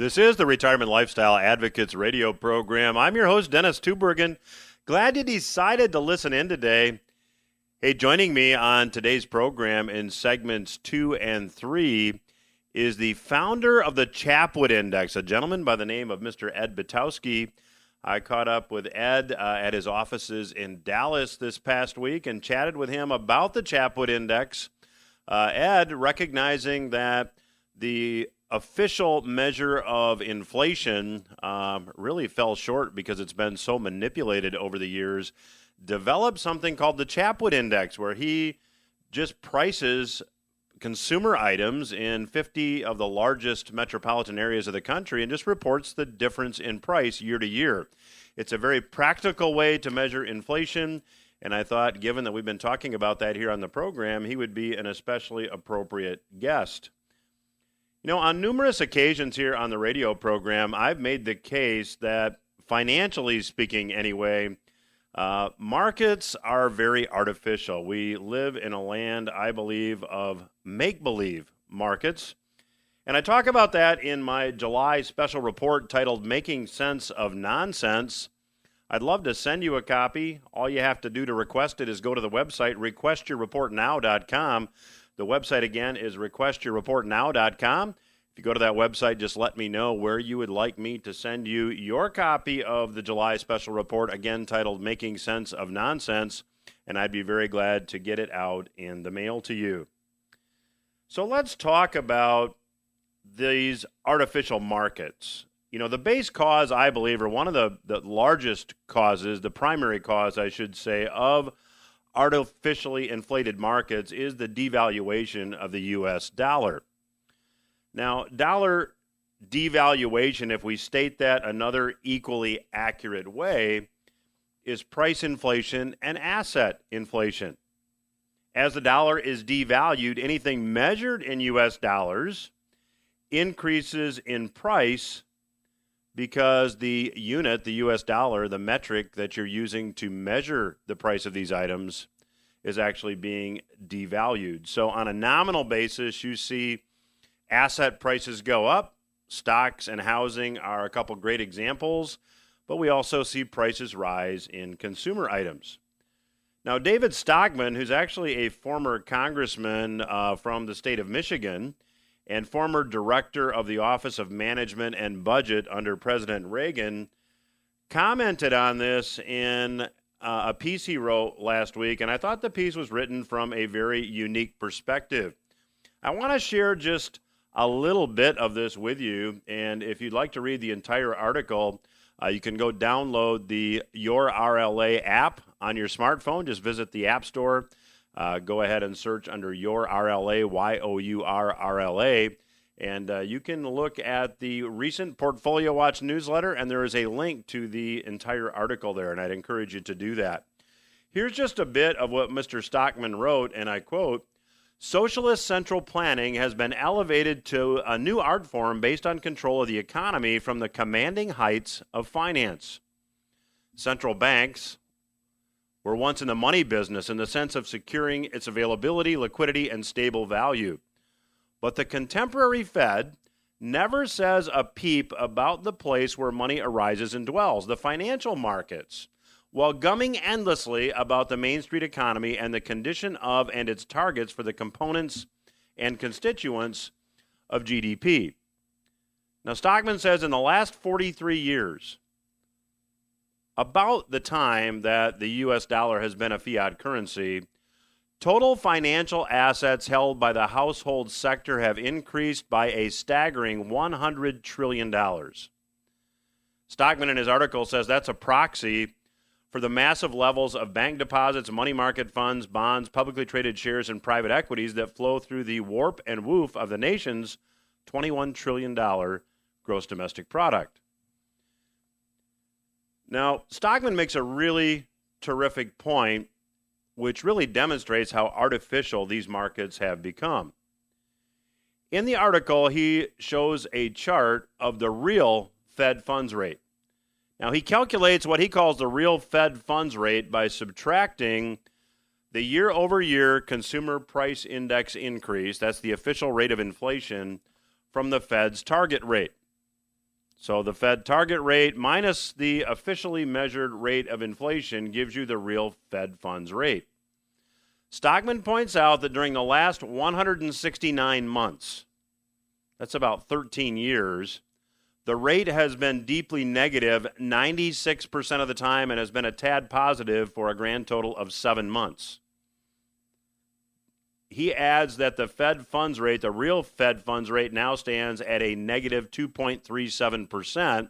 This is the Retirement Lifestyle Advocates radio program. I'm your host, Dennis Tubbergen. Glad you decided to listen in today. Hey, joining me on today's program in segments 2 and 3 is the founder of the Chapwood Index, a gentleman by the name of Mr. Ed Butowsky. I caught up with Ed at his offices in Dallas this past week and chatted with him about the Chapwood Index. Ed, recognizing that the official measure of inflation really fell short because it's been so manipulated over the years, developed something called the Chapwood Index, where he just prices consumer items in 50 of the largest metropolitan areas of the country and just reports the difference in price year to year. It's a very practical way to measure inflation, and I thought, given that we've been talking about that here on the program, he would be an especially appropriate guest. You know, on numerous occasions here on the radio program, I've made the case that, financially speaking anyway, markets are very artificial. We live in a land, I believe, of make-believe markets. And I talk about that in my July special report titled Making Sense of Nonsense. I'd love to send you a copy. All you have to do to request it is go to the website, requestyourreportnow.com. The website, again, is requestyourreportnow.com. If you go to that website, just let me know where you would like me to send you your copy of the July special report, again titled Making Sense of Nonsense, and I'd be very glad to get it out in the mail to you. So let's talk about these artificial markets. You know, the base cause, I believe, or one of the largest causes, the primary cause, I should say, of artificially inflated markets is the devaluation of the U.S. dollar. Now, dollar devaluation, if we state that another equally accurate way, is price inflation and asset inflation. As the dollar is devalued, anything measured in U.S. dollars increases in price because the unit, the U.S. dollar, the metric that you're using to measure the price of these items, is actually being devalued. So on a nominal basis, you see asset prices go up. Stocks and housing are a couple great examples, but we also see prices rise in consumer items. Now, David Stockman, who's actually a former congressman from the state of Michigan and former director of the Office of Management and Budget under President Reagan, commented on this in a piece he wrote last week, and I thought the piece was written from a very unique perspective. I want to share just a little bit of this with you, and if you'd like to read the entire article, you can go download the Your RLA app on your smartphone. Just visit the App Store. Go ahead and search under Your RLA, YOURRLA, and you can look at the recent Portfolio Watch newsletter, and there is a link to the entire article there, and I'd encourage you to do that. Here's just a bit of what Mr. Stockman wrote, and I quote, "Socialist central planning has been elevated to a new art form based on control of the economy from the commanding heights of finance. Central banks were once in the money business in the sense of securing its availability, liquidity, and stable value. But the contemporary Fed never says a peep about the place where money arises and dwells, the financial markets, while gumming endlessly about the Main Street economy and the condition of and its targets for the components and constituents of GDP. Now, Stockman says in the last 43 years, about the time that the U.S. dollar has been a fiat currency, total financial assets held by the household sector have increased by a staggering $100 trillion. Stockman in his article says that's a proxy for the massive levels of bank deposits, money market funds, bonds, publicly traded shares, and private equities that flow through the warp and woof of the nation's $21 trillion gross domestic product. Now, Stockman makes a really terrific point, which really demonstrates how artificial these markets have become. In the article, he shows a chart of the real Fed funds rate. Now, he calculates what he calls the real Fed funds rate by subtracting the year-over-year consumer price index increase, that's the official rate of inflation, from the Fed's target rate. So the Fed target rate minus the officially measured rate of inflation gives you the real Fed funds rate. Stockman points out that during the last 169 months, that's about 13 years, the rate has been deeply negative 96% of the time and has been a tad positive for a grand total of 7 months. He adds that the Fed funds rate, the real Fed funds rate, now stands at a negative 2.37%.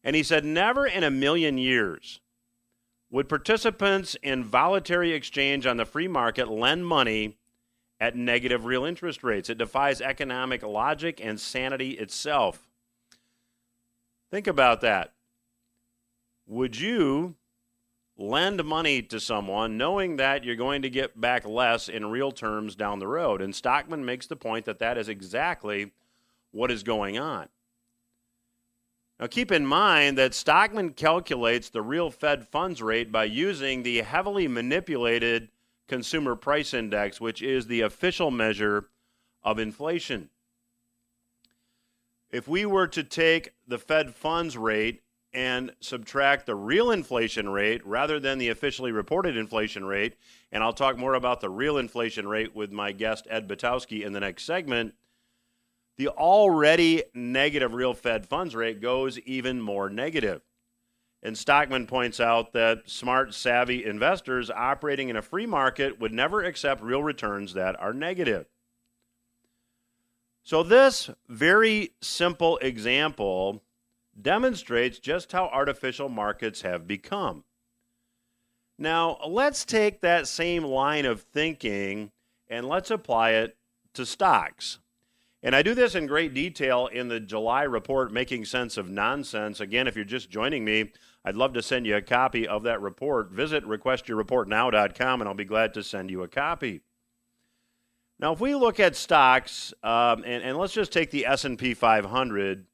And he said, never in a million years would participants in voluntary exchange on the free market lend money at negative real interest rates. It defies economic logic and sanity itself. Think about that. Would you lend money to someone knowing that you're going to get back less in real terms down the road? And Stockman makes the point that that is exactly what is going on. Now, keep in mind that Stockman calculates the real Fed funds rate by using the heavily manipulated Consumer Price Index, which is the official measure of inflation. If we were to take the Fed funds rate and subtract the real inflation rate rather than the officially reported inflation rate, and I'll talk more about the real inflation rate with my guest Ed Butowsky in the next segment, the already negative real Fed funds rate goes even more negative. And Stockman points out that smart, savvy investors operating in a free market would never accept real returns that are negative. So this very simple example demonstrates just how artificial markets have become. Now, let's take that same line of thinking and let's apply it to stocks. And I do this in great detail in the July report, Making Sense of Nonsense. Again, if you're just joining me, I'd love to send you a copy of that report. Visit requestyourreportnow.com, and I'll be glad to send you a copy. Now, if we look at stocks, and let's just take the S&P 500,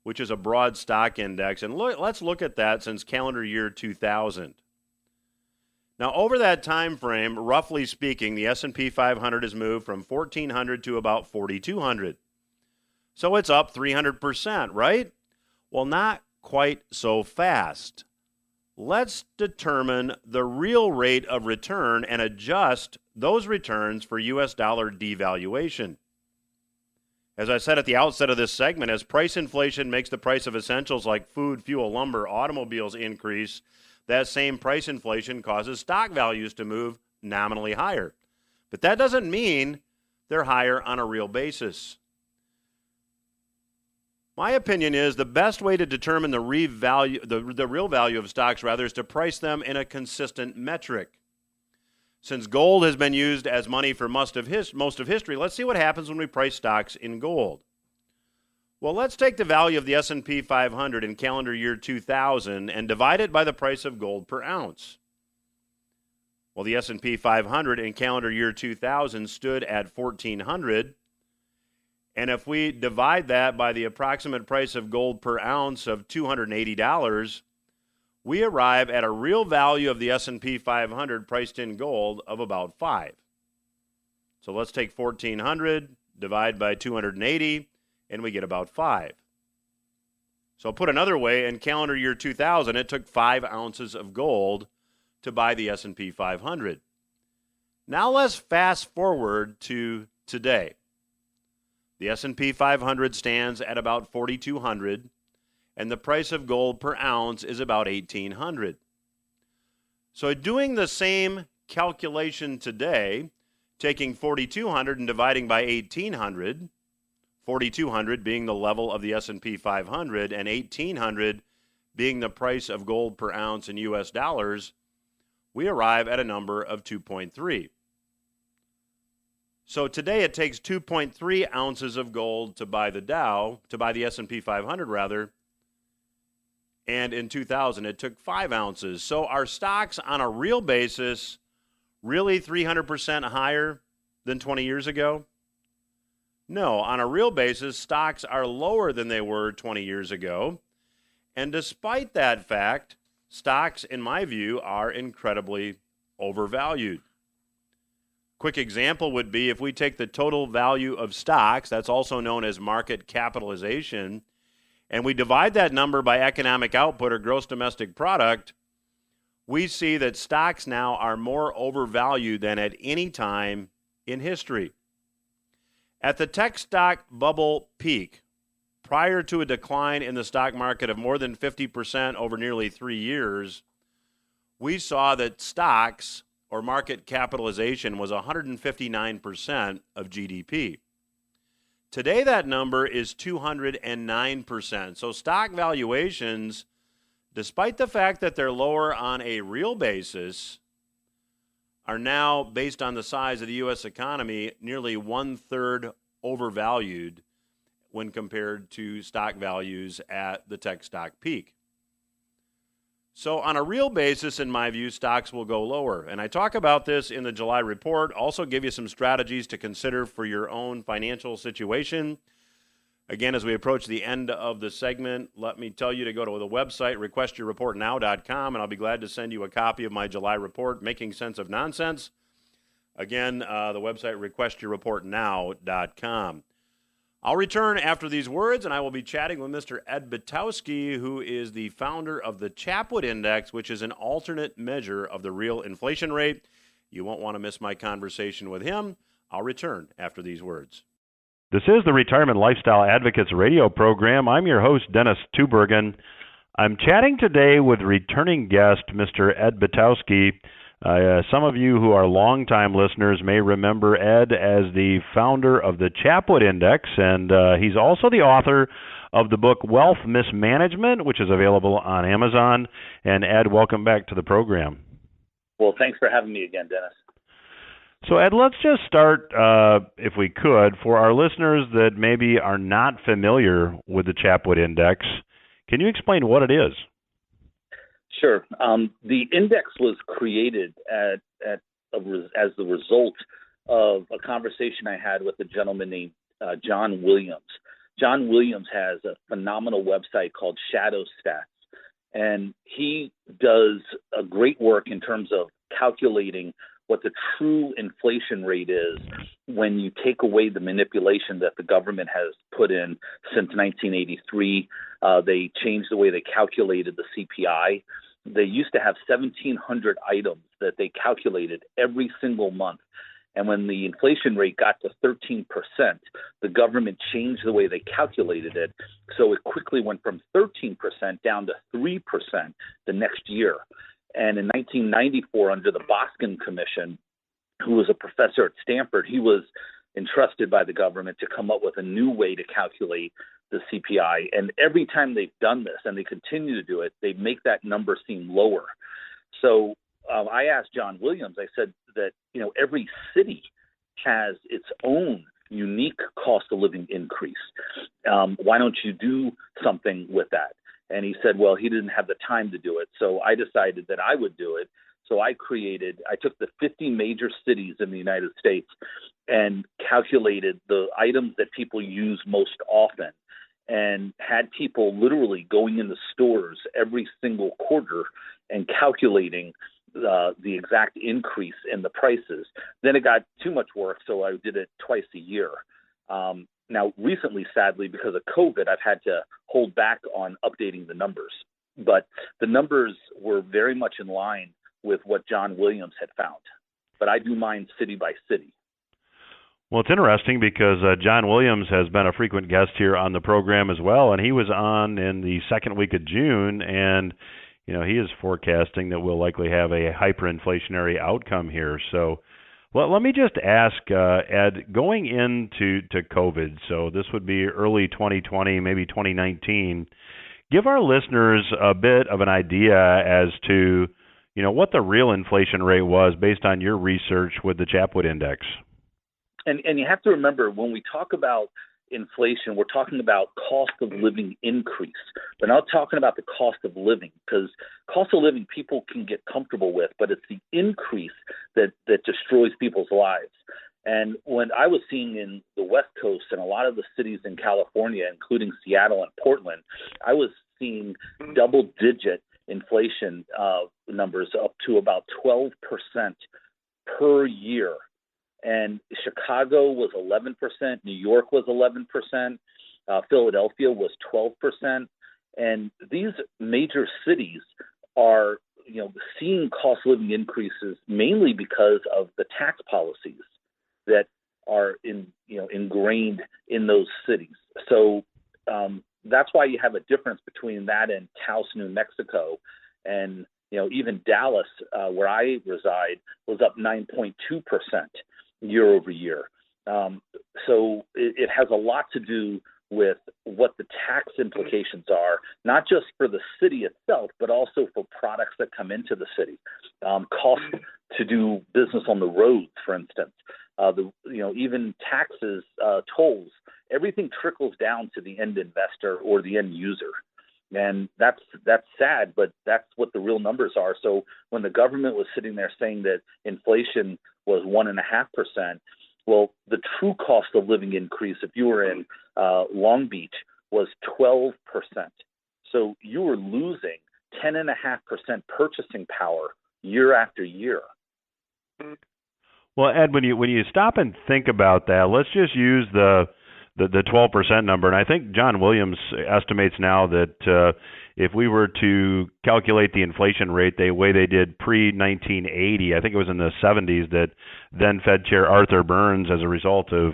which is a broad stock index, and let's look at that since calendar year 2000. Now, over that time frame, roughly speaking, the S&P 500 has moved from 1,400 to about 4,200. So it's up 300%, right? Well, not quite so fast. Let's determine the real rate of return and adjust those returns for U.S. dollar devaluation. As I said at the outset of this segment, as price inflation makes the price of essentials like food, fuel, lumber, automobiles increase, that same price inflation causes stock values to move nominally higher. But that doesn't mean they're higher on a real basis. My opinion is the best way to determine the real value of stocks is to price them in a consistent metric. Since gold has been used as money for most of history, let's see what happens when we price stocks in gold. Well, let's take the value of the S&P 500 in calendar year 2000 and divide it by the price of gold per ounce. Well, the S&P 500 in calendar year 2000 stood at 1,400. And if we divide that by the approximate price of gold per ounce of $280, we arrive at a real value of the S&P 500 priced in gold of about 5. So let's take 1,400, divide by 280, and we get about 5. So put another way, in calendar year 2000, it took 5 ounces of gold to buy the S&P 500. Now let's fast forward to today. The S&P 500 stands at about 4,200, and the price of gold per ounce is about 1,800. So doing the same calculation today, taking 4,200 and dividing by 1,800, 4,200 being the level of the S&P 500 and 1,800 being the price of gold per ounce in U.S. dollars, we arrive at a number of 2.3. So today it takes 2.3 ounces of gold to buy the S&P 500 rather, and in 2000 it took 5 ounces. So are stocks on a real basis really 300% higher than 20 years ago? No, on a real basis, stocks are lower than they were 20 years ago. And despite that fact, stocks, in my view, are incredibly overvalued. Quick example would be if we take the total value of stocks, that's also known as market capitalization, and we divide that number by economic output or gross domestic product, we see that stocks now are more overvalued than at any time in history. At the tech stock bubble peak, prior to a decline in the stock market of more than 50% over nearly 3 years, we saw that stocks or market capitalization was 159% of GDP. Today, that number is 209%. So stock valuations, despite the fact that they're lower on a real basis, are now, based on the size of the U.S. economy, nearly one-third overvalued when compared to stock values at the tech stock peak. So on a real basis, in my view, stocks will go lower. And I talk about this in the July report, also give you some strategies to consider for your own financial situation. Again, as we approach the end of the segment, let me tell you to go to the website, requestyourreportnow.com, and I'll be glad to send you a copy of my July report, Making Sense of Nonsense. Again, the website, requestyourreportnow.com. I'll return after these words, and I will be chatting with Mr. Ed Butowsky, who is the founder of the Chapwood Index, which is an alternate measure of the real inflation rate. You won't want to miss my conversation with him. I'll return after these words. This is the Retirement Lifestyle Advocates radio program. I'm your host, Dennis Tubbergen. I'm chatting today with returning guest, Mr. Ed Butowsky. Some of you who are longtime listeners may remember Ed as the founder of the Chapwood Index, and he's also the author of the book Wealth Mismanagement, which is available on Amazon. And Ed, welcome back to the program. Well, thanks for having me again, Dennis. So Ed, let's just start, if we could, for our listeners that maybe are not familiar with the Chapwood Index. Can you explain what it is? Sure. The index was created as the result of a conversation I had with a gentleman named John Williams. John Williams has a phenomenal website called Shadow Stats, and he does a great work in terms of calculating what the true inflation rate is when you take away the manipulation that the government has put in since 1983. They changed the way they calculated the CPI. They used to have 1,700 items that they calculated every single month. And when the inflation rate got to 13%, the government changed the way they calculated it. So it quickly went from 13% down to 3% the next year. And in 1994, under the Boskin Commission, who was a professor at Stanford, he was entrusted by the government to come up with a new way to calculate the CPI. And every time they've done this, and they continue to do it, they make that number seem lower. So I asked John Williams, I said that, every city has its own unique cost of living increase. Why don't you do something with that? And he said, well, he didn't have the time to do it. So I decided that I would do it. So I took the 50 major cities in the United States and calculated the items that people use most often, and had people literally going into stores every single quarter and calculating the exact increase in the prices. Then it got too much work, so I did it twice a year. Now, recently, sadly, because of COVID, I've had to hold back on updating the numbers. But the numbers were very much in line with what John Williams had found. But I do mine city by city. Well, it's interesting because John Williams has been a frequent guest here on the program as well, and he was on in the second week of June, and he is forecasting that we'll likely have a hyperinflationary outcome here. So let me just ask, Ed, going into COVID, so this would be early 2020, maybe 2019, give our listeners a bit of an idea as to, what the real inflation rate was based on your research with the Chapwood Index. And you have to remember, when we talk about inflation, we're talking about cost of living increase. We're not talking about the cost of living, because cost of living people can get comfortable with, but it's the increase that destroys people's lives. And when I was seeing in the West Coast and a lot of the cities in California, including Seattle and Portland, I was seeing double-digit inflation numbers up to about 12% per year. And Chicago was 11%, New York was 11%. Philadelphia was 12%. And these major cities are, seeing cost of living increases mainly because of the tax policies that are ingrained in those cities. So that's why you have a difference between that and Taos, New Mexico, and even Dallas, where I reside, was up 9.2% year over year. So it has a lot to do with what the tax implications are, not just for the city itself, but also for products that come into the city. Cost to do business on the roads, for instance, even taxes, tolls, everything trickles down to the end investor or the end user. And that's sad, but that's what the real numbers are. So when the government was sitting there saying that inflation was 1.5%, well, the true cost of living increase, if you were in Long Beach, was 12%. So you were losing 10.5% purchasing power year after year. Well, Ed, when you stop and think about that, let's just use the 12% number, and I think John Williams estimates now that if we were to calculate the inflation rate the way they did pre-1980, I think it was in the 70s, that then Fed Chair Arthur Burns, as a result of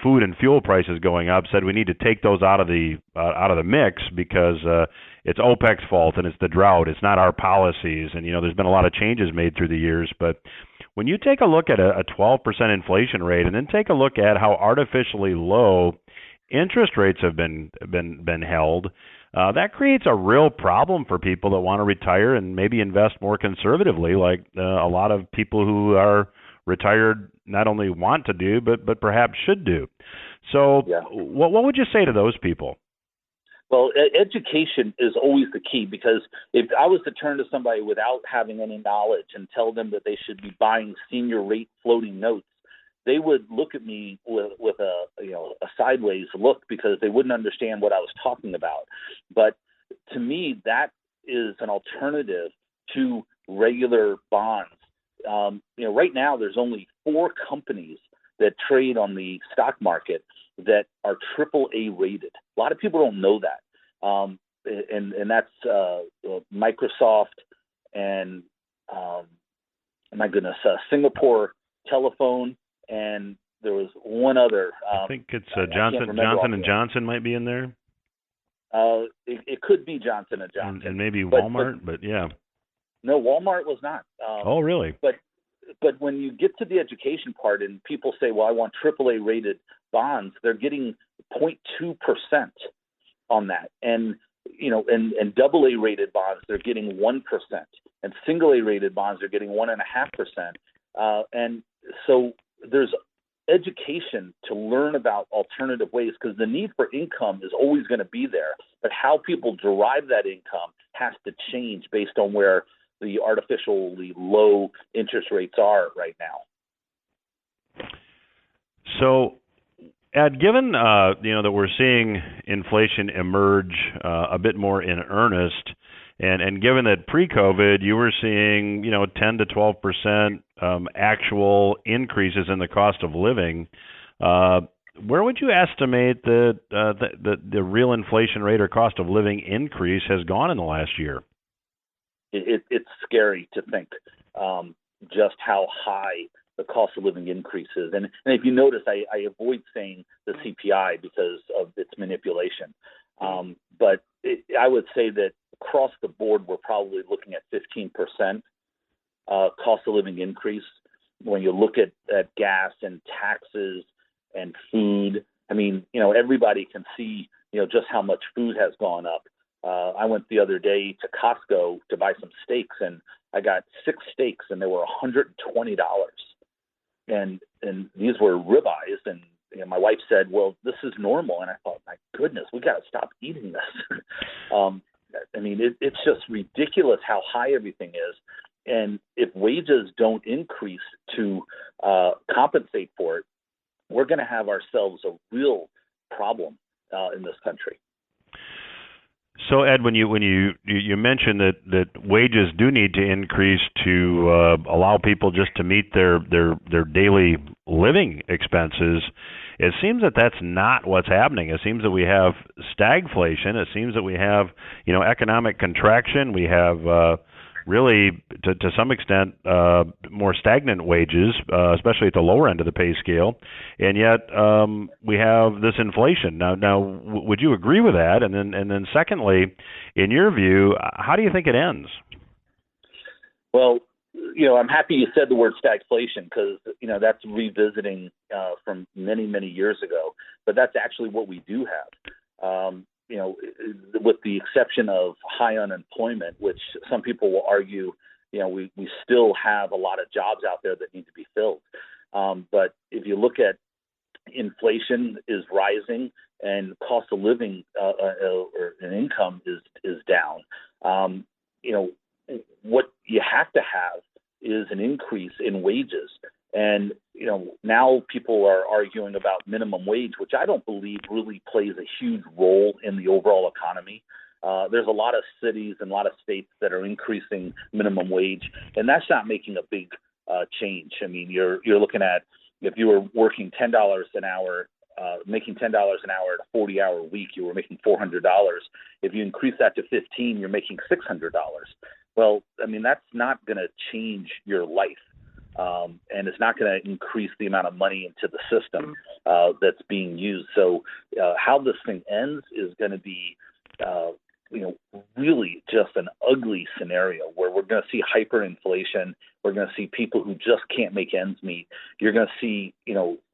food and fuel prices going up, said we need to take those out of the mix because it's OPEC's fault and it's the drought. It's not our policies, and there's been a lot of changes made through the years, but when you take a look at a 12% inflation rate and then take a look at how artificially low interest rates have been held, that creates a real problem for people that want to retire and maybe invest more conservatively, like a lot of people who are retired not only want to do, but perhaps should do. So yeah. What would you say to those people? Well, education is always the key, because if I was to turn to somebody without having any knowledge and tell them that they should be buying senior rate floating notes, they would look at me with a sideways look, because they wouldn't understand what I was talking about. But to me, that is an alternative to regular bonds. Right now, there's only 4 companies that trade on the stock market that are AAA rated. A lot of people don't know that. And that's Microsoft and, Singapore Telephone, and there was one other. I think it's Johnson & Johnson might be in there. It could be Johnson & Johnson. And maybe Walmart, but yeah. No, Walmart was not. Oh, really? But when you get to the education part and people say, well, I want AAA rated bonds, they're getting 0.2% on that. And, and AA rated bonds, they're getting 1%. And single A rated bonds are getting 1.5%. And so there's education to learn about alternative ways, because the need for income is always going to be there. But how people derive that income has to change based on where the artificially low interest rates are right now. So, Ed, given that we're seeing inflation emerge a bit more in earnest, and given that pre-COVID you were seeing 10 to 12% actual increases in the cost of living, where would you estimate that the real inflation rate or cost of living increase has gone in the last year? It's scary to think just how high the cost of living increases. And if you notice, I avoid saying the CPI because of its manipulation. But I would say that across the board, we're probably looking at 15% cost of living increase. When you look at gas and taxes and food, I mean, everybody can see, just how much food has gone up. I went the other day to Costco to buy some steaks, and I got 6 steaks, and they were $120. And these were ribeyes, and my wife said, well, this is normal. And I thought, my goodness, we got to stop eating this. I mean, it's just ridiculous how high everything is. And if wages don't increase to compensate for it, we're going to have ourselves a real problem in this country. So, Ed, when you mentioned that wages do need to increase to allow people just to meet their daily living expenses, It seems that that's not what's happening. It seems that we have stagflation. It seems that we have, economic contraction. We have really, to some extent, more stagnant wages, especially at the lower end of the pay scale, and yet we have this inflation. Now, would you agree with that? And then, secondly, in your view, how do you think it ends? Well, I'm happy you said the word stagflation because that's revisiting from many, many years ago. But that's actually what we do have. With the exception of high unemployment, which some people will argue, we still have a lot of jobs out there that need to be filled. But if you look at inflation is rising and cost of living or an income is down, what you have to have is an increase in wages. And, now people are arguing about minimum wage, which I don't believe really plays a huge role in the overall economy. There's a lot of cities and a lot of states that are increasing minimum wage, and that's not making a big change. I mean, you're looking at if you were working $10 an hour, making $10 an hour at a 40-hour week, you were making $400. If you increase that to 15, you're making $600. Well, I mean, that's not going to change your life. And it's not going to increase the amount of money into the system that's being used. So how this thing ends is going to be, really just an ugly scenario where we're going to see hyperinflation. We're going to see people who just can't make ends meet. You're going to see,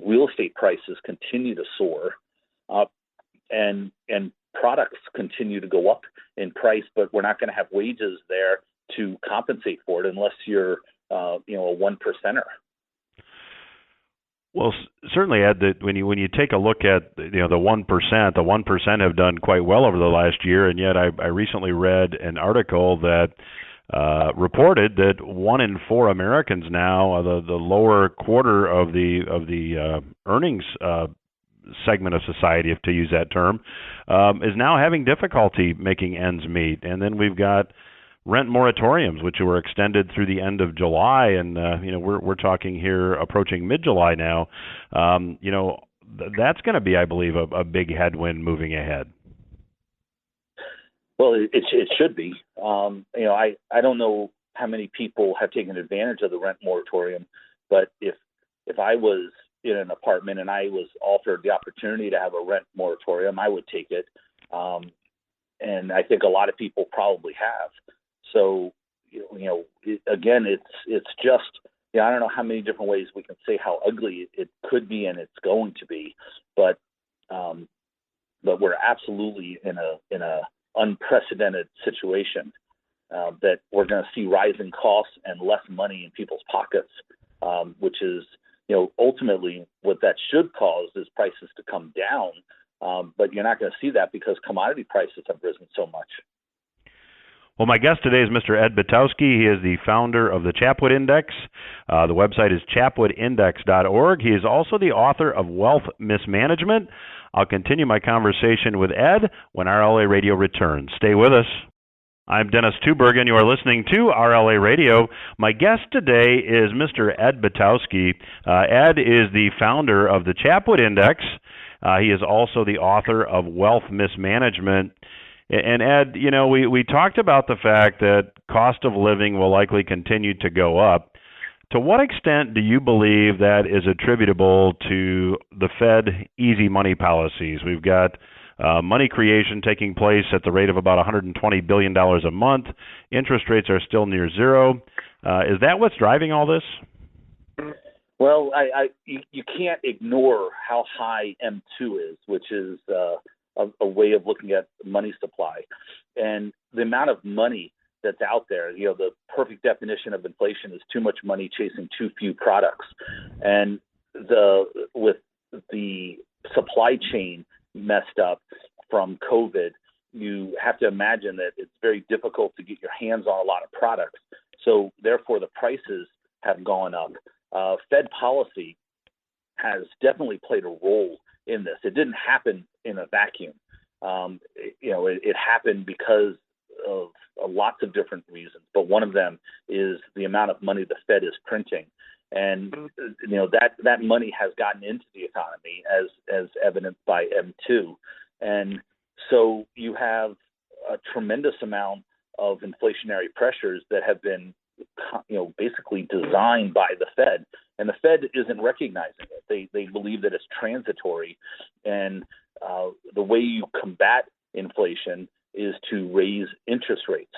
real estate prices continue to soar, and products continue to go up in price, but we're not going to have wages there to compensate for it unless you're a one percenter. Well, certainly, Ed, that when you take a look at the 1% have done quite well over the last year, and yet I recently read an article that reported that 1 in 4 Americans now, the lower quarter of the earnings segment of society, if to use that term, is now having difficulty making ends meet. And then we've got rent moratoriums, which were extended through the end of July, and we're talking here approaching mid-July now. That's going to be, I believe, a big headwind moving ahead. Well, it should be. I don't know how many people have taken advantage of the rent moratorium, but if I was in an apartment and I was offered the opportunity to have a rent moratorium, I would take it. And I think a lot of people probably have. So, again, it's just, I don't know how many different ways we can say how ugly it could be and it's going to be, but we're absolutely in a unprecedented situation that we're going to see rising costs and less money in people's pockets, which is, ultimately what that should cause is prices to come down. But you're not going to see that because commodity prices have risen so much. Well, my guest today is Mr. Ed Butowsky. He is the founder of the Chapwood Index. The website is chapwoodindex.org. He is also the author of Wealth Mismanagement. I'll continue my conversation with Ed when RLA Radio returns. Stay with us. I'm Dennis Tubbergen. You are listening to RLA Radio. My guest today is Mr. Ed Butowsky. Ed is the founder of the Chapwood Index. He is also the author of Wealth Mismanagement. And Ed, we talked about the fact that cost of living will likely continue to go up. To what extent do you believe that is attributable to the Fed easy money policies? We've got money creation taking place at the rate of about $120 billion a month. Interest rates are still near zero. Is that what's driving all this? Well, you can't ignore how high M2 is, which is a way of looking at money supply. And the amount of money that's out there, the perfect definition of inflation is too much money chasing too few products. And with the supply chain messed up from COVID, you have to imagine that it's very difficult to get your hands on a lot of products. So therefore, the prices have gone up. Fed policy has definitely played a role in this. It didn't happen in a vacuum. It happened because of lots of different reasons, but one of them is the amount of money the Fed is printing. and that money has gotten into the economy as evidenced by M2, and so you have a tremendous amount of inflationary pressures that have been basically designed by the Fed, and the Fed isn't recognizing it. They believe that it's transitory, and the way you combat inflation is to raise interest rates,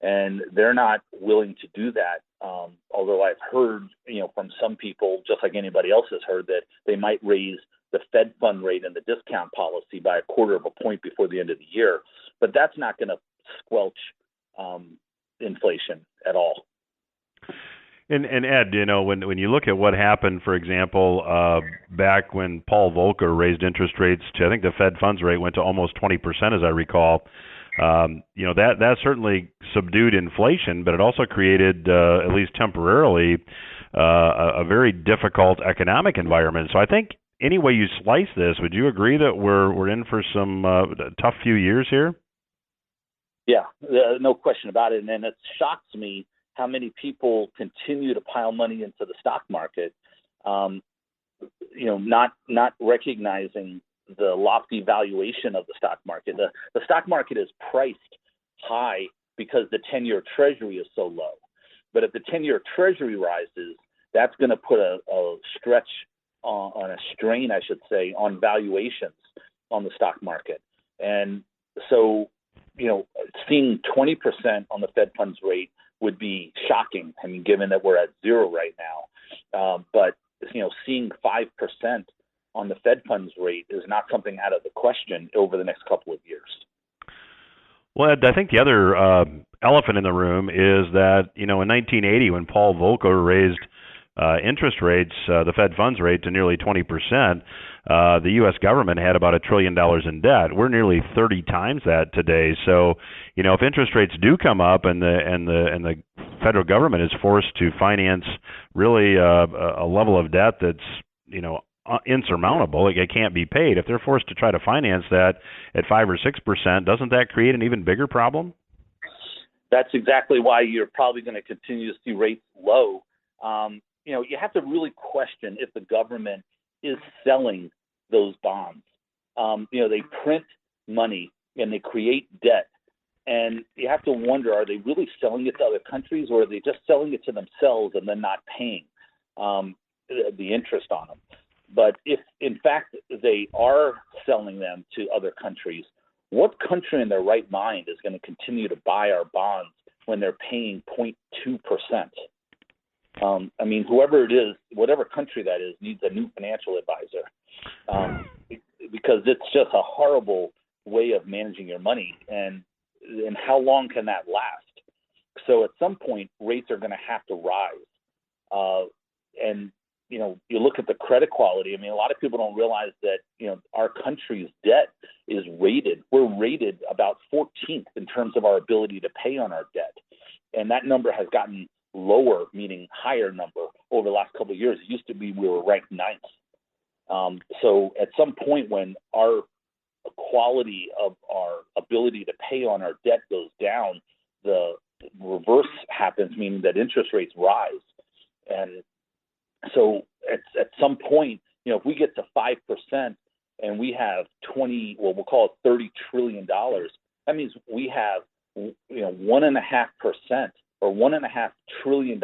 and they're not willing to do that. Although I've heard, from some people, just like anybody else has heard, that they might raise the Fed fund rate and the discount policy by 1/4 of a point before the end of the year, but that's not going to squelch inflation at all. And Ed, when you look at what happened, for example, back when Paul Volcker raised interest rates to, I think the Fed funds rate went to almost 20%, as I recall. That certainly subdued inflation, but it also created, at least temporarily, a very difficult economic environment. So I think any way you slice this, would you agree that we're in for some tough few years here? Yeah, no question about it. And it shocks me how many people continue to pile money into the stock market, not recognizing the lofty valuation of the stock market. The stock market is priced high because the 10-year Treasury is so low. But if the 10-year Treasury rises, that's going to put a stretch on a strain, I should say, on valuations on the stock market. And so, seeing 20% on the Fed funds rate would be shocking. I mean, given that we're at 0 right now, but seeing 5% on the Fed funds rate is not something out of the question over the next couple of years. Well, Ed, I think the other elephant in the room is that in 1980, when Paul Volcker raised interest rates, the Fed funds rate, to nearly 20%, the U.S. government had about $1 trillion in debt. We're nearly 30 times that today. So, if interest rates do come up and the federal government is forced to finance really a level of debt that's insurmountable, it can't be paid. If they're forced to try to finance that at 5 or 6%, doesn't that create an even bigger problem? That's exactly why you're probably going to continue to see rates low. You have to really question if the government is selling those bonds. They print money and they create debt, and you have to wonder, are they really selling it to other countries, or are they just selling it to themselves and then not paying the interest on them? But if, in fact, they are selling them to other countries, what country in their right mind is going to continue to buy our bonds when they're paying 0.2%? Whoever it is, whatever country that is, needs a new financial advisor, because it's just a horrible way of managing your money. And how long can that last? So at some point, rates are going to have to rise. And you look at the credit quality. A lot of people don't realize that, our country's debt is rated. We're rated about 14th in terms of our ability to pay on our debt. And that number has gotten lower, meaning higher number, over the last couple of years. It used to be we were ranked 9th. So at some point when our quality of our ability to pay on our debt goes down, the reverse happens, meaning that interest rates rise. And so at some point, if we get to 5% and we have we'll call it $30 trillion, that means we have 1.5% or $1.5 trillion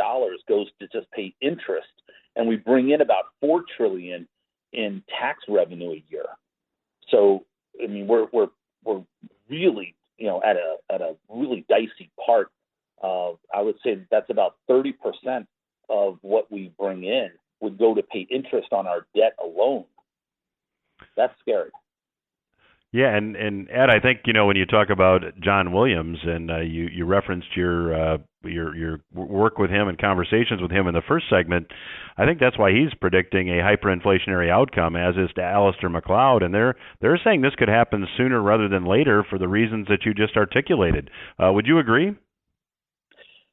goes to just pay interest, and we bring in about $4 trillion in tax revenue a year. So we're really at a really dicey part of, I would say that's about 30% of what we bring in would go to pay interest on our debt alone. That's scary. Yeah, and Ed, I think when you talk about John Williams, and you referenced your work with him and conversations with him in the first segment, I think that's why he's predicting a hyperinflationary outcome, as is Alistair McLeod, and they're saying this could happen sooner rather than later for the reasons that you just articulated. Would you agree?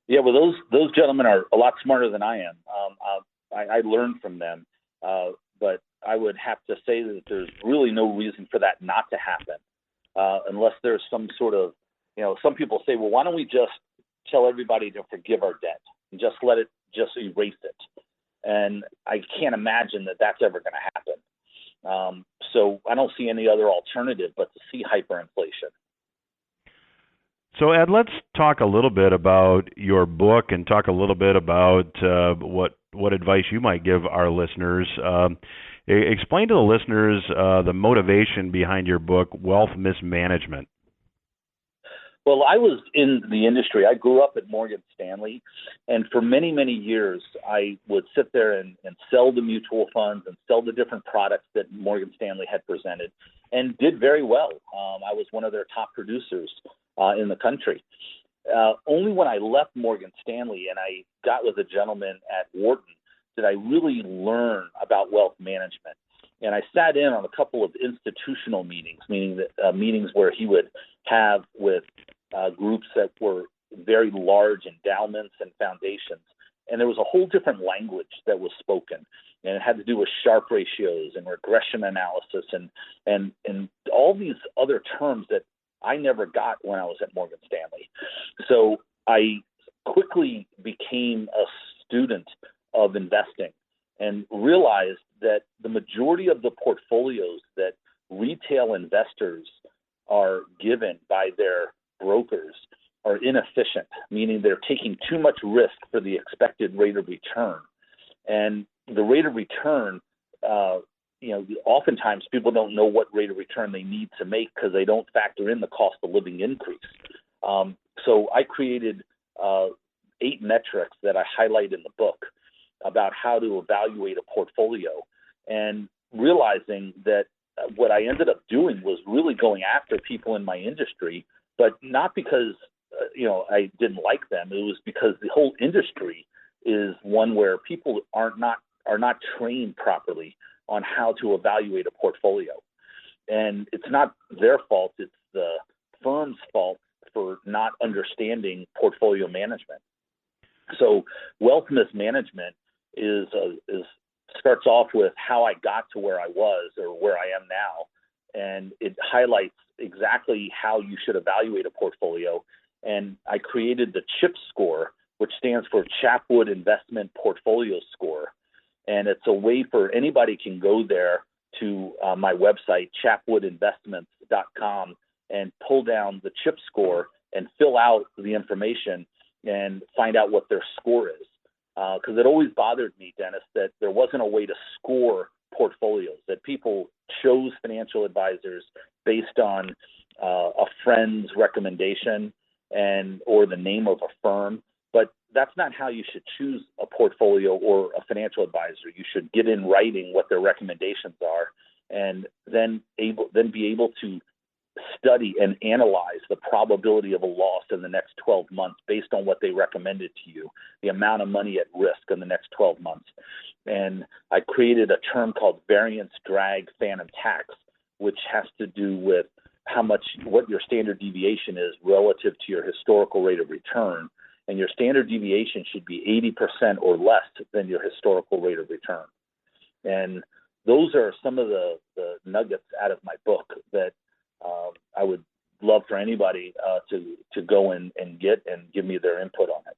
Yeah, well, those gentlemen are a lot smarter than I am. I learned from them, but I would have to say that there's really no reason for that not to happen, unless there's some sort of, some people say, well, why don't we just tell everybody to forgive our debt and just let it, just erase it? And I can't imagine that that's ever going to happen. So I don't see any other alternative but to see hyperinflation. So, Ed, let's talk a little bit about your book and talk a little bit about what advice you might give our listeners. Explain to the listeners the motivation behind your book, Wealth Mismanagement. Well, I was in the industry. I grew up at Morgan Stanley, and for many, many years, I would sit there and sell the mutual funds and sell the different products that Morgan Stanley had presented, and did very well. I was one of their top producers in the country. Only when I left Morgan Stanley and I got with a gentleman at Wharton did I really learn about wealth management. And I sat in on a couple of institutional meetings, meaning that meetings where he would have with groups that were very large endowments and foundations. And there was a whole different language that was spoken. And it had to do with Sharpe ratios and regression analysis and all these other terms that I never got when I was at Morgan Stanley. So I quickly became a student of investing and realized that the majority of the portfolios that retail investors are given by their brokers are inefficient, meaning they're taking too much risk for the expected rate of return. And the rate of return, oftentimes people don't know what rate of return they need to make because they don't factor in the cost of living increase. So I created 8 metrics that I highlight in the book about how to evaluate a portfolio, and realizing that what I ended up doing was really going after people in my industry, but not because I didn't like them. It was because the whole industry is one where people are not trained properly on how to evaluate a portfolio, and it's not their fault. It's the firm's fault for not understanding portfolio management. So wealth mismanagement is starts off with how I got to where I was or where I am now, and it highlights exactly how you should evaluate a portfolio. And I created the CHIP score, which stands for Chapwood Investment Portfolio Score, and it's a way for anybody can go there to my website, chapwoodinvestments.com, and pull down the CHIP score and fill out the information and find out what their score is. Because it always bothered me, Dennis, that there wasn't a way to score portfolios, that people chose financial advisors based on a friend's recommendation or the name of a firm. But that's not how you should choose a portfolio or a financial advisor. You should get in writing what their recommendations are, and then be able to study and analyze the probability of a loss in the next 12 months based on what they recommended to you, the amount of money at risk in the next 12 months. And I created a term called variance drag phantom tax, which has to do with what your standard deviation is relative to your historical rate of return. And your standard deviation should be 80% or less than your historical rate of return. And those are some of the nuggets out of my book that I would love for anybody to go and get and give me their input on it.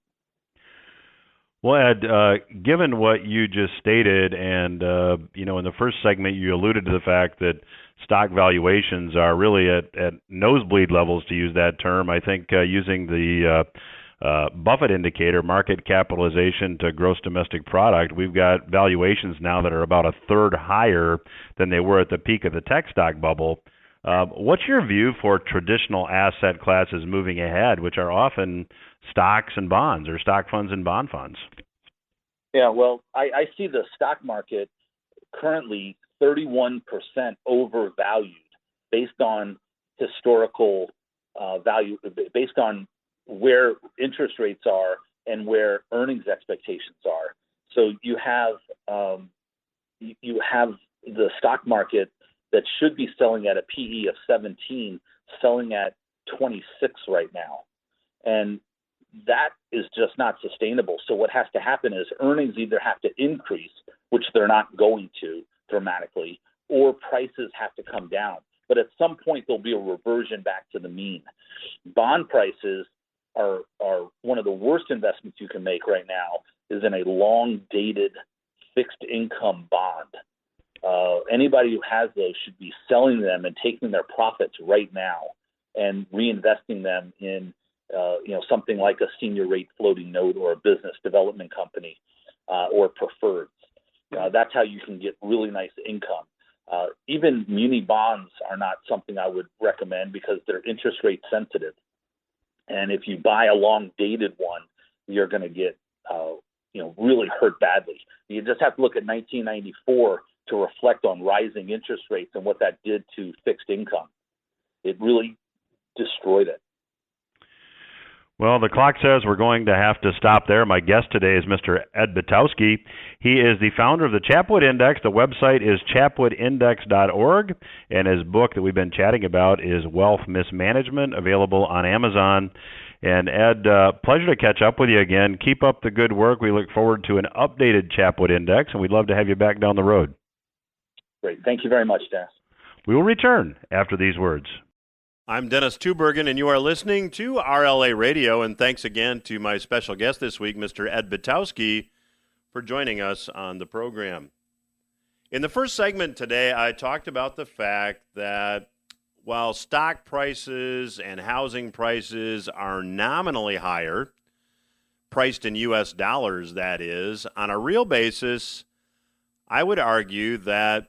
Well, Ed, given what you just stated, and in the first segment you alluded to the fact that stock valuations are really at nosebleed levels, to use that term. I think using the Buffett indicator, market capitalization to gross domestic product, we've got valuations now that are about a third higher than they were at the peak of the tech stock bubble. What's your view for traditional asset classes moving ahead, which are often stocks and bonds, or stock funds and bond funds? Yeah, well, I see the stock market currently 31% overvalued based on historical value, based on where interest rates are and where earnings expectations are. So you have the stock market that should be selling at a PE of 17, selling at 26 right now. And that is just not sustainable. So what has to happen is earnings either have to increase, which they're not going to dramatically, or prices have to come down. But at some point, there'll be a reversion back to the mean. Bond prices are one of the worst investments you can make right now, is in a long-dated fixed income bond. Anybody who has those should be selling them and taking their profits right now and reinvesting them in something like a senior rate floating note or a business development company or preferreds. That's how you can get really nice income. Even muni bonds are not something I would recommend because they're interest rate sensitive. And if you buy a long dated one, you're going to get really hurt badly. You just have to look at 1994 to reflect on rising interest rates and what that did to fixed income. It really destroyed it. Well, the clock says we're going to have to stop there. My guest today is Mr. Ed Butowsky. He is the founder of the Chapwood Index. The website is chapwoodindex.org, and his book that we've been chatting about is Wealth Mismanagement, available on Amazon. And Ed, pleasure to catch up with you again. Keep up the good work. We look forward to an updated Chapwood Index, and we'd love to have you back down the road. Great. Thank you very much, Dennis. We will return after these words. I'm Dennis Tubbergen, and you are listening to RLA Radio. And thanks again to my special guest this week, Mr. Ed Butowsky, for joining us on the program. In the first segment today, I talked about the fact that while stock prices and housing prices are nominally higher, priced in U.S. dollars, that is, on a real basis, I would argue that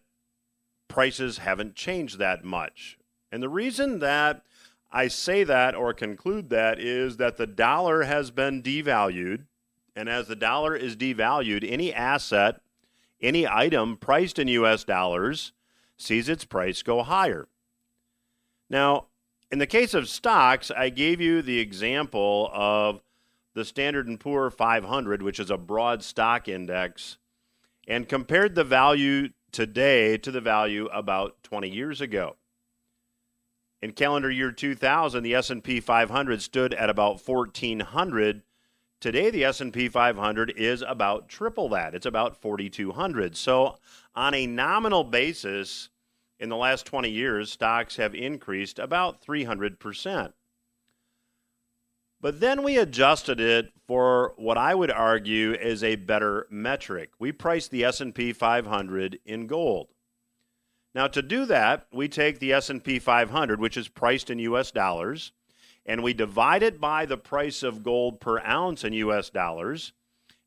prices haven't changed that much. And the reason that I say that or conclude that is that the dollar has been devalued. And as the dollar is devalued, any asset, any item priced in U.S. dollars sees its price go higher. Now, in the case of stocks, I gave you the example of the Standard & Poor's 500, which is a broad stock index, and compared the value today to the value about 20 years ago. In calendar year 2000, the S&P 500 stood at about 1,400. Today, the S&P 500 is about triple that. It's about 4,200. So on a nominal basis, in the last 20 years, stocks have increased about 300%. But then we adjusted it for what I would argue is a better metric. We priced the S&P 500 in gold. Now, to do that, we take the S&P 500, which is priced in U.S. dollars, and we divide it by the price of gold per ounce in U.S. dollars,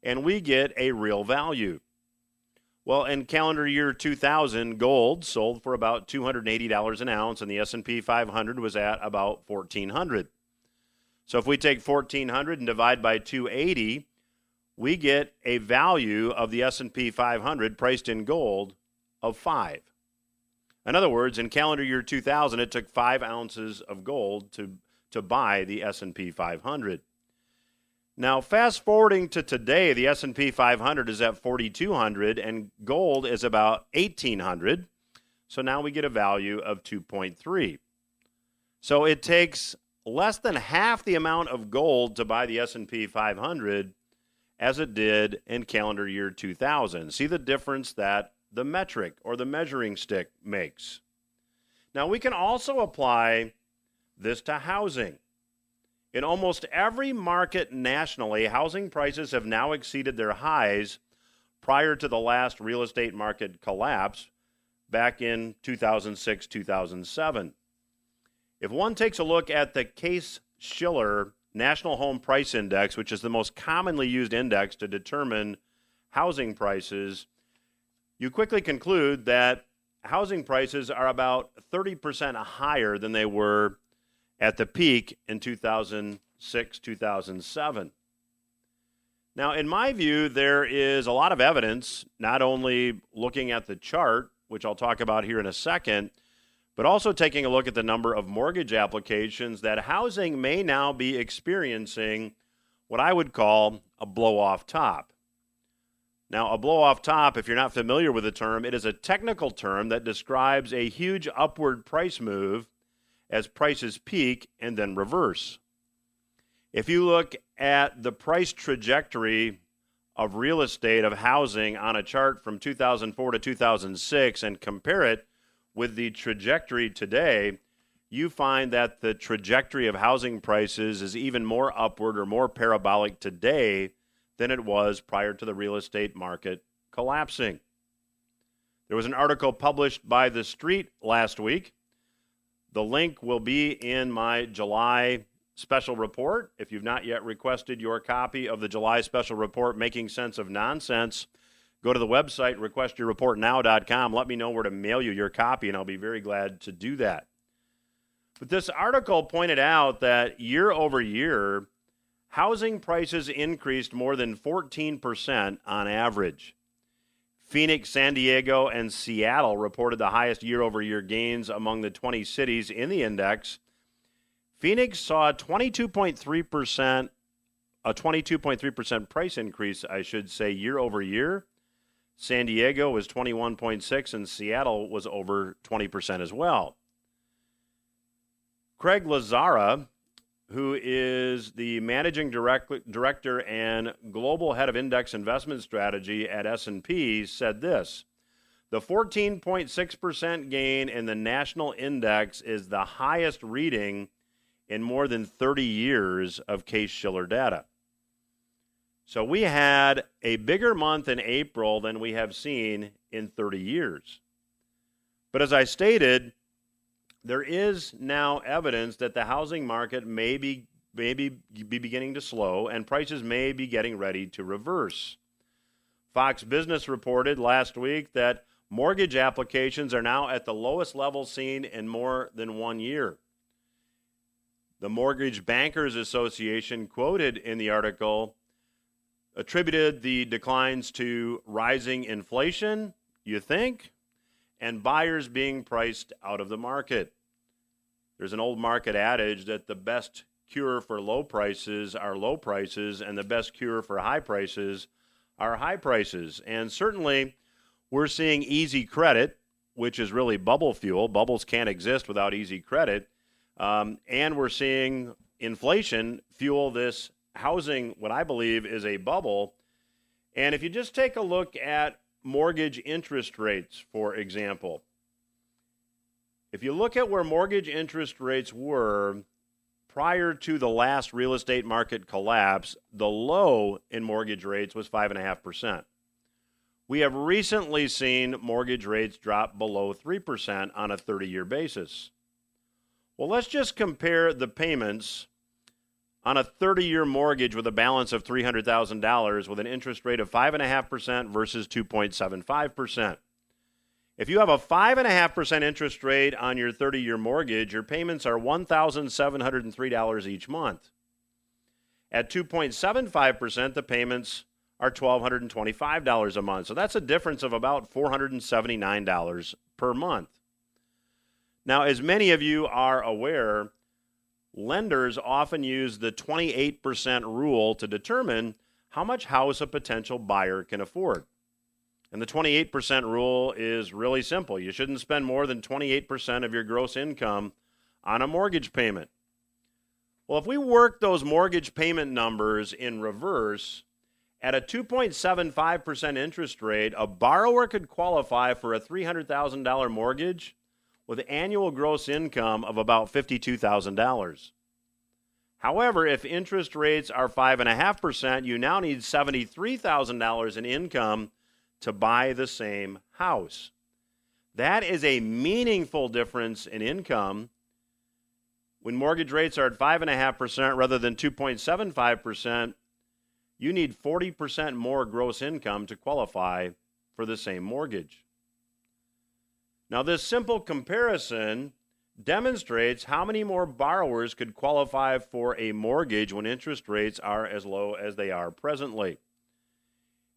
and we get a real value. Well, in calendar year 2000, gold sold for about $280 an ounce, and the S&P 500 was at about $1,400. So if we take $1,400 and divide by 280, we get a value of the S&P 500 priced in gold of 5. In other words, in calendar year 2000, it took 5 ounces of gold to buy the S&P 500. Now, fast forwarding to today, the S&P 500 is at 4,200 and gold is about 1,800. So now we get a value of 2.3. So it takes less than half the amount of gold to buy the S&P 500 as it did in calendar year 2000. See the difference that the metric or the measuring stick makes. Now, we can also apply this to housing. In almost every market nationally, housing prices have now exceeded their highs prior to the last real estate market collapse back in 2006, 2007. If one takes a look at the Case-Shiller National Home Price Index, which is the most commonly used index to determine housing prices, you quickly conclude that housing prices are about 30% higher than they were at the peak in 2006, 2007. Now, in my view, there is a lot of evidence, not only looking at the chart, which I'll talk about here in a second, but also taking a look at the number of mortgage applications, that housing may now be experiencing what I would call a blow-off top. Now, a blow-off top, if you're not familiar with the term, it is a technical term that describes a huge upward price move as prices peak and then reverse. If you look at the price trajectory of real estate, of housing, on a chart from 2004 to 2006 and compare it with the trajectory today, you find that the trajectory of housing prices is even more upward or more parabolic today than it was prior to the real estate market collapsing. There was an article published by The Street last week. The link will be in my July special report. If you've not yet requested your copy of the July special report, Making Sense of Nonsense, go to the website, requestyourreportnow.com. Let me know where to mail you your copy, and I'll be very glad to do that. But this article pointed out that year over year, housing prices increased more than 14% on average. Phoenix, San Diego, and Seattle reported the highest year-over-year gains among the 20 cities in the index. Phoenix saw a 22.3% price increase, I should say, year over year. San Diego was 21.6%, and Seattle was over 20% as well. Craig Lazzara, who is the managing director and global head of index investment strategy at S&P, said this: the 14.6% gain in the national index is the highest reading in more than 30 years of Case-Shiller data. So we had a bigger month in April than we have seen in 30 years. But as I stated, there is now evidence that the housing market may be beginning to slow, and prices may be getting ready to reverse. Fox Business reported last week that mortgage applications are now at the lowest level seen in more than 1 year. The Mortgage Bankers Association, quoted in the article, attributed the declines to rising inflation, you think, and buyers being priced out of the market. There's an old market adage that the best cure for low prices are low prices, and the best cure for high prices are high prices. And certainly, we're seeing easy credit, which is really bubble fuel. Bubbles can't exist without easy credit. And we're seeing inflation fuel this housing, what I believe is a bubble. And if you just take a look at mortgage interest rates, for example, if you look at where mortgage interest rates were prior to the last real estate market collapse, the low in mortgage rates was 5.5%. We have recently seen mortgage rates drop below 3% on a 30-year basis. Well, let's just compare the payments on a 30-year mortgage with a balance of $300,000 with an interest rate of 5.5% versus 2.75%. If you have a 5.5% interest rate on your 30-year mortgage, your payments are $1,703 each month. At 2.75%, the payments are $1,225 a month. So that's a difference of about $479 per month. Now, as many of you are aware, lenders often use the 28% rule to determine how much house a potential buyer can afford. And the 28% rule is really simple. You shouldn't spend more than 28% of your gross income on a mortgage payment. Well, if we work those mortgage payment numbers in reverse, at a 2.75% interest rate, a borrower could qualify for a $300,000 mortgage with annual gross income of about $52,000. However, if interest rates are 5.5%, you now need $73,000 in income to buy the same house. That is a meaningful difference in income. When mortgage rates are at 5.5% rather than 2.75%, you need 40% more gross income to qualify for the same mortgage. Now, this simple comparison demonstrates how many more borrowers could qualify for a mortgage when interest rates are as low as they are presently.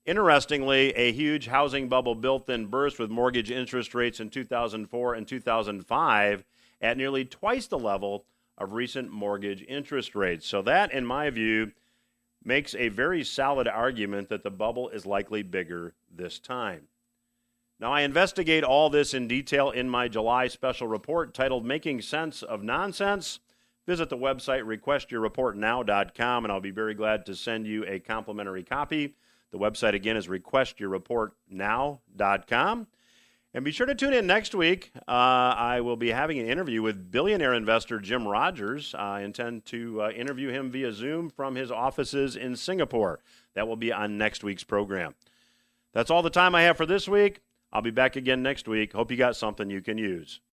Interestingly, a huge housing bubble built then burst with mortgage interest rates in 2004 and 2005 at nearly twice the level of recent mortgage interest rates. So that, in my view, makes a very solid argument that the bubble is likely bigger this time. Now, I investigate all this in detail in my July special report titled Making Sense of Nonsense. Visit the website requestyourreportnow.com, and I'll be very glad to send you a complimentary copy. The website, again, is requestyourreportnow.com. And be sure to tune in next week. I will be having an interview with billionaire investor Jim Rogers. I intend to interview him via Zoom from his offices in Singapore. That will be on next week's program. That's all the time I have for this week. I'll be back again next week. Hope you got something you can use.